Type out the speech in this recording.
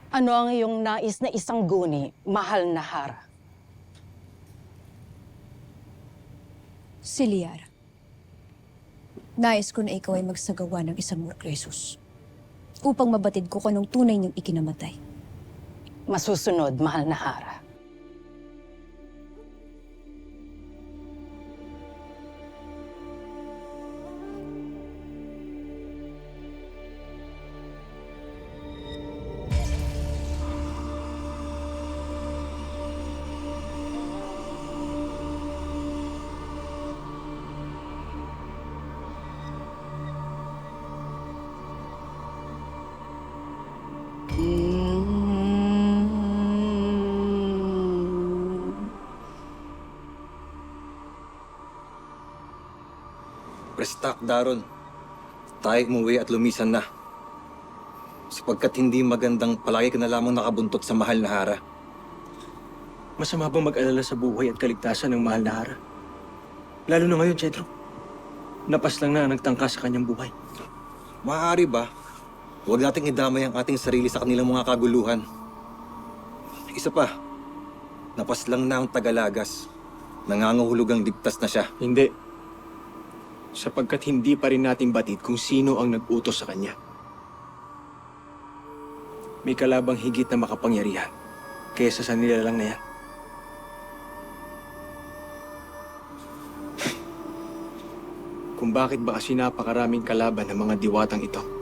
Ano ang iyong nais na isang guni, mahal na Hara? Si Liara. Nais ko na ikaw ay magsagawa ng isang Morcresus upang mabatid ko kung anong tunay niyang ikinamatay. Masusunod, mahal na Hara. Prestak, Daron. Tayo umuwi at lumisan na. Sapagkat hindi magandang palagi ka na lamang nakabuntot sa mahal na Hara. Masama bang mag-alala sa buhay at kaligtasan ng mahal na Hara? Lalo na ngayon, Cedro. Napas lang na ang nagtangka sa kanyang buhay. Maaari ba? Huwag nating idamay ang ating sarili sa kanilang mga kaguluhan. Isa pa, napas lang na ang Tagalagas. Nangangahulugang ligtas na siya. Hindi. Sapagkat hindi pa rin natin batid kung sino ang nag-utos sa kanya. May kalabang higit na makapangyarihan kaysa sa nilalang na yan. Kung bakit ba kasi napakaraming kalaban ng mga diwatang ito.